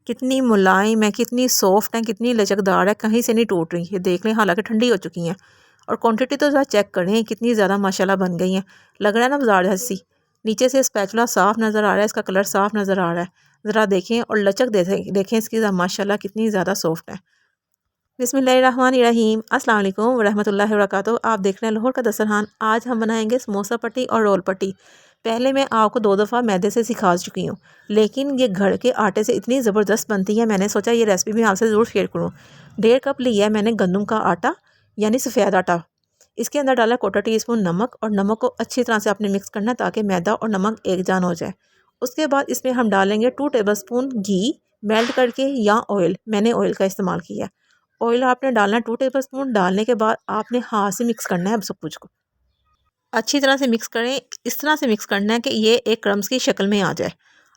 कितनी मुलायम है, कितनी सॉफ्ट है, कितनी लचकदार है, कहीं से नहीं टूट रही। ये देख लें, हालांकि ठंडी हो चुकी हैं। और क्वांटिटी तो ज़रा चेक करें कितनी ज़्यादा माशाल्लाह बन गई हैं। लग रहा है ना बाजार जैसी। नीचे से स्पैचुला साफ़ नज़र आ रहा है, इसका कलर साफ़ नज़र आ रहा है। ज़रा देखें और लचक देखें इसकी माशाल्लाह कितनी ज़्यादा सॉफ्ट है। बिस्मिल्लाहिर्रहमानिर्रहीम, अस्सलाम वालेकुम वरहमतुल्लाहि वबरकातुहू। आप देख रहे हैं लाहौर का दस्तरखान। आज हम बनाएंगे समोसा पट्टी और रोल पट्टी। पहले मैं आपको 2 दफ़ा मैदे से सिखा चुकी हूँ, लेकिन ये घर के आटे से इतनी ज़बरदस्त बनती है, मैंने सोचा ये रेसिपी भी आपसे ज़रूर शेयर करूँ। 1.5 कप लिया है मैंने गंदम का आटा, यानी सफ़ेद आटा। इसके अंदर डाला 1/4 टीस्पून नमक, और नमक को अच्छी तरह से आपने मिक्स करना है ताकि मैदा और नमक एक जान हो जाए। उसके बाद इसमें हम डालेंगे 2 टेबलस्पून घी मेल्ट करके, या ऑयल। मैंने ऑयल का इस्तेमाल किया। ऑयल आपने डालना है 2 टेबलस्पून। डालने के बाद आपने हाथ से मिक्स करना है। अब सब कुछ को अच्छी तरह से मिक्स करें। इस तरह से मिक्स करना है कि ये एक क्रम्स की शक्ल में आ जाए।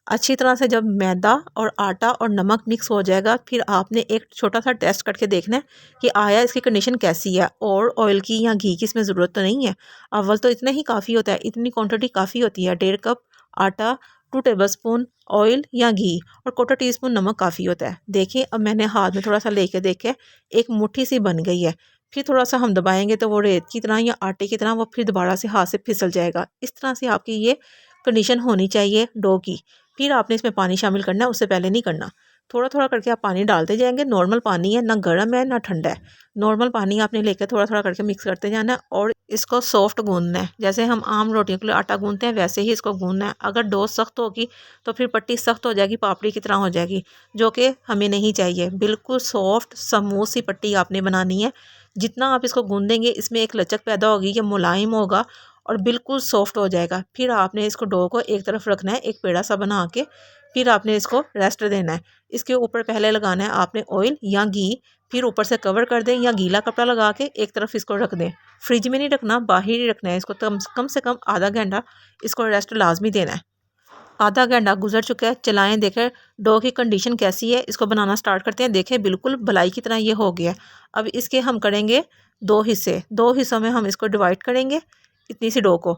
अच्छी तरह से जब मैदा और आटा और नमक मिक्स हो जाएगा, फिर आपने एक छोटा सा टेस्ट करके देखना है कि आया इसकी कंडीशन कैसी है, और ऑयल की या घी की इसमें ज़रूरत तो नहीं है। अव्वल तो इतना ही काफ़ी होता है, इतनी क्वांटिटी काफ़ी होती है। 1.5 कप आटा, 2 टेबलस्पून ऑयल या घी और 1/4 टीस्पून नमक काफ़ी होता है। देखिए, अब मैंने हाथ में थोड़ा सा लेके देखे, एक मुट्ठी सी बन गई है। फिर थोड़ा सा हम दबाएंगे तो वो रेत की तरह या आटे की तरह वो फिर दोबारा से हाथ से फिसल जाएगा। इस तरह से आपकी ये कंडीशन होनी चाहिए डो की। फिर आपने इसमें पानी शामिल करना है, उससे पहले नहीं करना। थोड़ा थोड़ा करके आप पानी डालते जाएंगे। नॉर्मल पानी है, ना गर्म है ना ठंडा है। नॉर्मल पानी आपने लेकर थोड़ा थोड़ा करके मिक्स करते जाना है, और इसको सॉफ्ट गूंदना है। जैसे हम आम रोटियों के लिए आटा गूंदते हैं, वैसे ही इसको गूंदना है। अगर डो सख्त होगी तो फिर पट्टी सख्त हो जाएगी, पापड़ी की तरह हो जाएगी, जो कि हमें नहीं चाहिए। बिल्कुल सॉफ्ट स्मूथ सी पट्टी आपने बनानी है। जितना आप इसको गूंदेंगे, इसमें एक लचक पैदा होगी, ये मुलायम होगा और बिल्कुल सॉफ्ट हो जाएगा। फिर आपने इसको डो को एक तरफ रखना है, एक पेड़ा सा बना के। फिर आपने इसको रेस्ट देना है। इसके ऊपर पहले लगाना है आपने ऑयल या घी, फिर ऊपर से कवर कर दें या गीला कपड़ा लगा के एक तरफ इसको रख दें। फ्रिज में नहीं रखना, बाहर ही रखना है इसको। कम से कम आधा घंटा इसको रेस्ट लाजमी देना है। आधा घंटा गुजर चुका है, चलाएं, देखें डो की कंडीशन कैसी है। इसको बनाना स्टार्ट करते हैं। देखें बिल्कुल बलाई की तरह ये हो गया। अब इसके हम करेंगे 2 हिस्से। 2 हिस्सों में हम इसको डिवाइड करेंगे, इतनी सी डो को,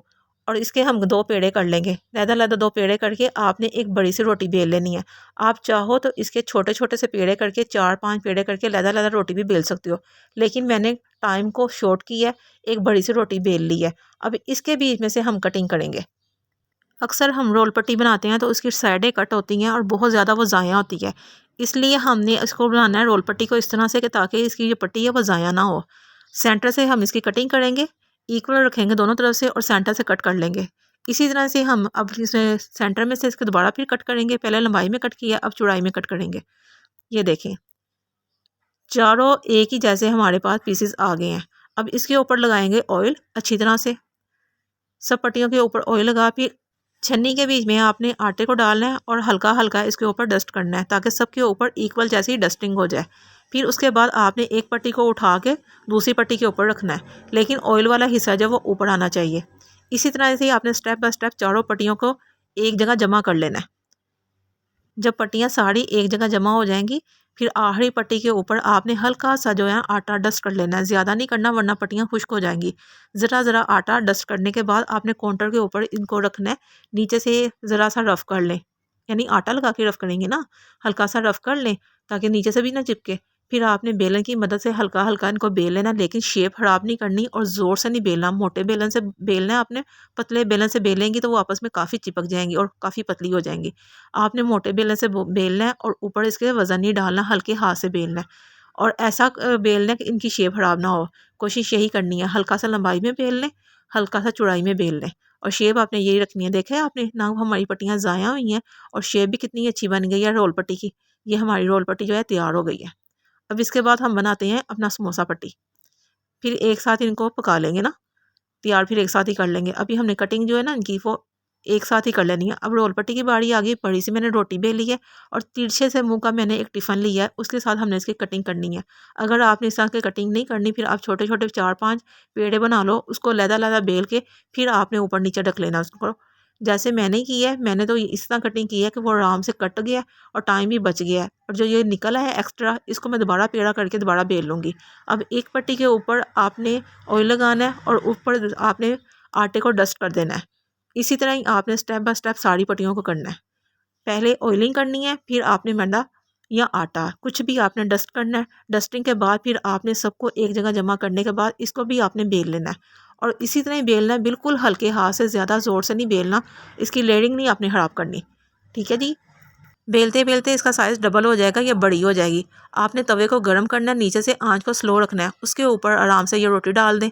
और इसके हम 2 पेड़े कर लेंगे। लहदा 2 पेड़े करके आपने एक बड़ी सी रोटी बेल लेनी है। आप चाहो तो इसके छोटे छोटे से पेड़े करके 4-5 पेड़े करके लहदा रोटी भी बेल सकते हो, लेकिन मैंने टाइम को शॉर्ट किया, एक बड़ी सी रोटी बेल ली है। अब इसके बीच में से हम कटिंग करेंगे। अक्सर हम रोल पट्टी बनाते हैं तो उसकी साइडें कट होती हैं और बहुत ज़्यादा वो ज़ाया होती है। इसलिए हमने इसको बनाना है रोल पट्टी को इस तरह से कि ताकि इसकी जो पट्टी है वो ज़ाया ना हो। सेंटर से हम इसकी कटिंग करेंगे, इक्वल रखेंगे दोनों तरफ से, और सेंटर से कट कर लेंगे। इसी तरह से हम अब इसमें सेंटर में से इसके दोबारा फिर कट करेंगे। पहले लंबाई में कट किया, अब चौड़ाई में कट करेंगे। ये देखें, चारों एक ही जैसे हमारे पास पीसेस आ गए हैं। अब इसके ऊपर लगाएंगे ऑयल अच्छी तरह से। सब पट्टियों के ऊपर ऑयल लगा, फिर छन्नी के बीच में आपने आटे को डालना है और हल्का हल्का इसके ऊपर डस्ट करना है ताकि सबके ऊपर इक्वल जैसी डस्टिंग हो जाए। फिर उसके बाद आपने एक पट्टी को उठा के दूसरी पट्टी के ऊपर रखना है, लेकिन ऑयल वाला हिस्सा जो वो ऊपर आना चाहिए। इसी तरह से ही आपने स्टेप बाय स्टेप चारों पट्टियों को एक जगह जमा कर लेना है। जब पट्टियाँ सारी एक जगह जमा हो जाएंगी, फिर आखिरी पट्टी के ऊपर आपने हल्का सा जो है आटा डस्ट कर लेना है। ज़्यादा नहीं करना वरना पट्टियाँ खुश्क हो जाएंगी। ज़रा ज़रा आटा डस्ट करने के बाद आपने काउंटर के ऊपर इनको रखना है। नीचे से ज़रा सा रफ़ कर लें, यानी आटा लगा के रफ़ करेंगे ना, हल्का सा रफ़ कर लें ताकि नीचे से भी ना चिपके। फिर आपने बेलन की मदद से हल्का हल्का इनको बेल लेना, लेकिन शेप ख़राब नहीं करनी और ज़ोर से नहीं बेलना। मोटे बेलन से बेलना है आपने। पतले बेलन से बेलेंगी तो वो आपस में काफ़ी चिपक जाएंगी और काफ़ी पतली हो जाएंगी। आपने मोटे बेलन से बेलना है और ऊपर इसके वज़न नहीं डालना, हल्के हाथ से बेलना है। और ऐसा बेलना है कि इनकी शेप ख़राब ना हो। कोशिश यही करनी है, हल्का सा लंबाई में बेल लें, हल्का सा चौड़ाई में बेल लें, और शेप आपने यही रखनी है। देखें आपने ना, हमारी पट्टियाँ ज़ाया हुई हैं और शेप भी कितनी अच्छी बन गई है रोल पट्टी की। ये हमारी रोल पट्टी जो है तैयार हो गई है। अब इसके बाद हम बनाते हैं अपना समोसा पट्टी। फिर एक साथ इनको पका लेंगे ना, तैयार फिर एक साथ ही कर लेंगे। अभी हमने कटिंग जो है ना इनकी वो एक साथ ही कर लेनी है। अब रोल पट्टी की बारी आ गई। बड़ी सी मैंने रोटी बेली है और तिरछे से मुंह का मैंने एक टिफ़न लिया है, उसके साथ हमने इसकी कटिंग करनी है। अगर आपने इस तरह की कटिंग नहीं करनी, फिर आप छोटे छोटे 4-5 पेड़े बना लो, उसको लहदा लहदा बेल के फिर आपने ऊपर नीचे ढक लेना उसको। जैसे मैंने की है, मैंने तो इस तरह कटिंग की है कि वो आराम से कट गया और टाइम भी बच गया है। और जो ये निकला है एक्स्ट्रा, इसको मैं दोबारा पेड़ा करके दोबारा बेल लूँगी। अब एक पट्टी के ऊपर आपने ऑयल लगाना है और ऊपर आपने आटे को डस्ट कर देना है। इसी तरह ही आपने स्टेप बाय स्टेप सारी पट्टियों को करना है। पहले ऑयलिंग करनी है, फिर आपने मैदा या आटा, कुछ भी आपने डस्ट करना है। डस्टिंग के बाद फिर आपने सबको एक जगह जमा करने के बाद इसको भी आपने बेल लेना है और इसी तरह ही बेलना है, बिल्कुल हल्के हाथ से, ज़्यादा ज़ोर से नहीं बेलना, इसकी लेयरिंग नहीं आपने ख़राब करनी। ठीक है जी। बेलते बेलते इसका साइज़ डबल हो जाएगा या बड़ी हो जाएगी। आपने तवे को गर्म करना है, नीचे से आंच को स्लो रखना है, उसके ऊपर आराम से ये रोटी डाल दें।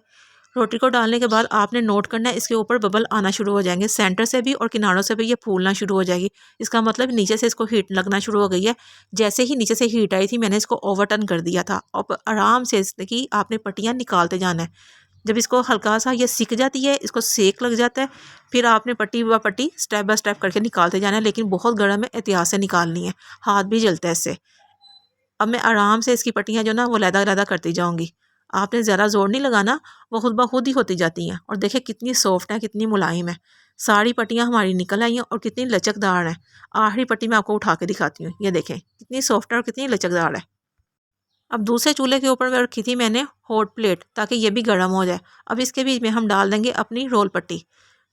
रोटी को डालने के बाद आपने नोट करना है, इसके ऊपर बबल आना शुरू हो जाएंगे, सेंटर से भी और किनारों से भी ये फूलना शुरू हो जाएगी। इसका मतलब नीचे से इसको हीट लगना शुरू हो गई है। जैसे ही नीचे से हीट आई थी मैंने इसको ओवरटर्न कर दिया था। अब आराम से इसकी आपने पट्टियाँ निकालते जाना है। जब इसको हल्का सा ये सिक जाती है, इसको सेक लग जाता है, फिर आपने पट्टी व पट्टी स्टेप बाय स्टेप करके निकालते जाना है, लेकिन बहुत गर्म है, एहतियात से निकालनी है, हाथ भी जलता है इससे। अब मैं आराम से इसकी पट्टियाँ जो ना वो लैदा करती जाऊँगी। आपने ज़्यादा ज़ोर नहीं लगाना, वो खुद ब खुद ही होती जाती हैं। और देखिए कितनी सॉफ्ट है, कितनी मुलायम है। सारी पट्टियाँ हमारी निकल आई हैं और कितनी लचकदार हैं। आखिरी पट्टी मैं आपको उठा के दिखाती हूँ, ये देखें कितनी सॉफ्ट है और कितनी लचकदार है। अब दूसरे चूल्हे के ऊपर रखी थी मैंने हॉट प्लेट, ताकि ये भी गर्म हो जाए। अब इसके बीच में हम डाल देंगे अपनी रोल पट्टी।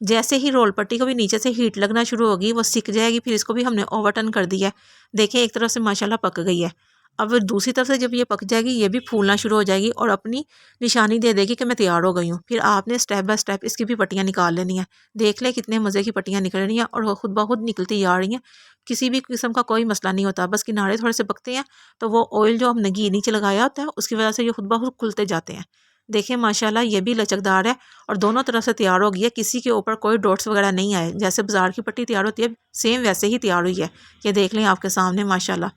जैसे ही रोल पट्टी को भी नीचे से हीट लगना शुरू होगी, वो सिक जाएगी, फिर इसको भी हमने ओवरटर्न कर दिया है। देखिए एक तरफ से माशाल्लाह पक गई है। अब दूसरी तरफ से जब ये पक जाएगी, ये भी फूलना शुरू हो जाएगी और अपनी निशानी दे देगी कि मैं तैयार हो गई हूँ। फिर आपने स्टेप बाय स्टेप इसकी भी पट्टियाँ निकाल लेनी है। देख ले कितने मज़े की पट्टियाँ निकल रही हैं और वो खुद ब खुद निकलती आ रही हैं। किसी भी किस्म का कोई मसला नहीं होता, बस किनारे थोड़े से पकते हैं तो वो ऑयल जो हमने घी नीचे लगाया होता है उसकी वजह से ये खुद ब खुद खुलते जाते हैं। देखिए माशाल्लाह ये भी लचकदार है और दोनों तरफ से तैयार हो गई है। किसी के ऊपर कोई डॉट्स वगैरह नहीं आए, जैसे बाज़ार की पट्टी तैयार होती है सेम वैसे ही तैयार हुई है। ये देख लें आपके सामने माशाल्लाह,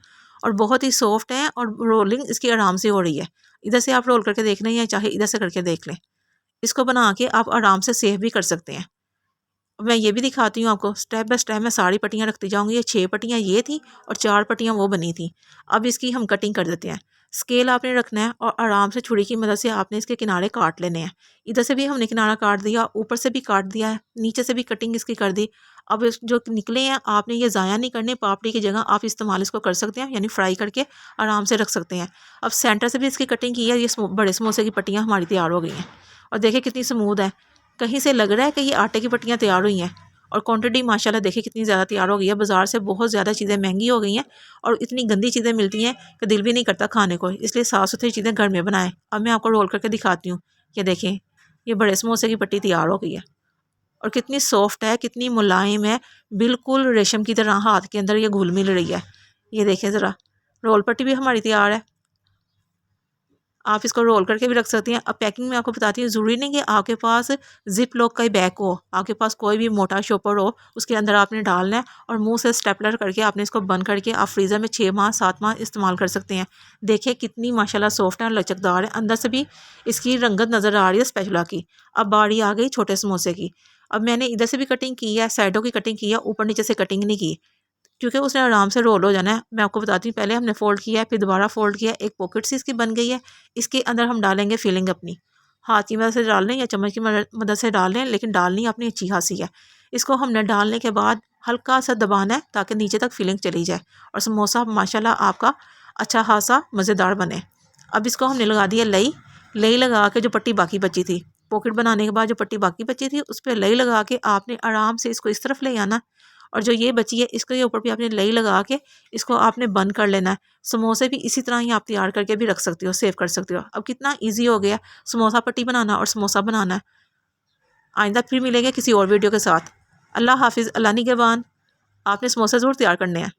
और बहुत ही सॉफ्ट है और रोलिंग इसकी आराम से हो रही है। इधर से आप रोल करके देख लें या चाहे इधर से करके देख लें। इसको बना के आप आराम से सेव भी कर सकते हैं। मैं ये भी दिखाती हूँ आपको, स्टेप बाय स्टेप मैं सारी पट्टियाँ रखती जाऊँगी। ये 6 पट्टियाँ ये थी और 4 पट्टियाँ वो बनी थी। अब इसकी हम कटिंग कर देते हैं। स्केल आपने रखना है और आराम से छुरी की मदद से आपने इसके किनारे काट लेने हैं। इधर से भी हमने किनारा काट दिया, ऊपर से भी काट दिया है, नीचे से भी कटिंग इसकी कर दी। अब इस जो निकले हैं आपने ये ज़ाया नहीं करने, पापड़ी की जगह आप इस्तेमाल इसको कर सकते हैं, यानी फ्राई करके आराम से रख सकते हैं। अब सेंटर से भी इसकी कटिंग की है, ये बड़े समोसे की पट्टियाँ हमारी तैयार हो गई हैं और देखिए कितनी स्मूथ है। कहीं से लग रहा है कि ये आटे की पट्टियाँ तैयार हुई हैं। और क्वांटिटी माशाल्लाह देखिए कितनी ज़्यादा तैयार हो गई है। बाज़ार से बहुत ज़्यादा चीज़ें महंगी हो गई हैं और इतनी गंदी चीज़ें मिलती हैं कि दिल भी नहीं करता खाने को, इसलिए साफ़ सुथरी चीज़ें घर में बनाएं। अब मैं आपको रोल करके दिखाती हूँ। ये देखें, ये बड़े समोसे की पट्टी तैयार हो गई है और कितनी सॉफ्ट है, कितनी मुलायम है, बिल्कुल रेशम की तरह हाथ के अंदर ये घुल मिल रही है। ये देखें ज़रा, रोल पट्टी भी हमारी तैयार है। आप इसको रोल करके भी रख सकती हैं। अब पैकिंग में आपको बताती हूँ, ज़रूरी नहीं कि आपके पास जिप लॉक का ही बैग हो, आपके पास कोई भी मोटा शॉपर हो, उसके अंदर आपने डालना है और मुंह से स्टेपलर करके आपने इसको बंद करके आप फ्रीज़र में 6 माह 7 माह इस्तेमाल कर सकते हैं। देखिए कितनी माशाल्लाह सॉफ्ट है और लचकदार है, अंदर से भी इसकी रंगत नज़र आ रही है स्पैचुला की। अब बारी आ गई छोटे समोसे की। अब मैंने इधर से भी कटिंग की है, साइडों की कटिंग की है, ऊपर नीचे से कटिंग नहीं की, क्योंकि उसने आराम से रोल हो जाना है। मैं आपको बताती हूँ, पहले हमने फ़ोल्ड किया है, फिर दोबारा फ़ोल्ड किया, एक पॉकेट सी इसकी बन गई है। इसके अंदर हम डालेंगे फिलिंग अपनी, हाथ की मदद से डाल लें या चम्मच की मदद से डाल लें, लेकिन डालनी अपनी अच्छी खासी है। इसको हमने डालने के बाद हल्का सा दबाना है ताकि नीचे तक फिलिंग चली जाए और समोसा माशाल्लाह आपका अच्छा खासा मज़ेदार बने। अब इसको हमने लगा दिया लई। लई लगा के जो पट्टी बाकी बची थी, पॉकेट बनाने के बाद जो पट्टी बाकी बची थी उस पर लई लगा के आपने आराम से इसको इस तरफ ले आना और जो ये बची है इसके ऊपर भी आपने लई लगा के इसको आपने बंद कर लेना है। समोसे भी इसी तरह ही आप तैयार करके भी रख सकते हो, सेव कर सकते हो। अब कितना इजी हो गया समोसा पट्टी बनाना और समोसा बनाना है। आइंदा फिर मिलेंगे किसी और वीडियो के साथ। अल्लाह हाफिज़, अल्लाह निगहबान। आपने समोसे ज़रूर तैयार करने हैं।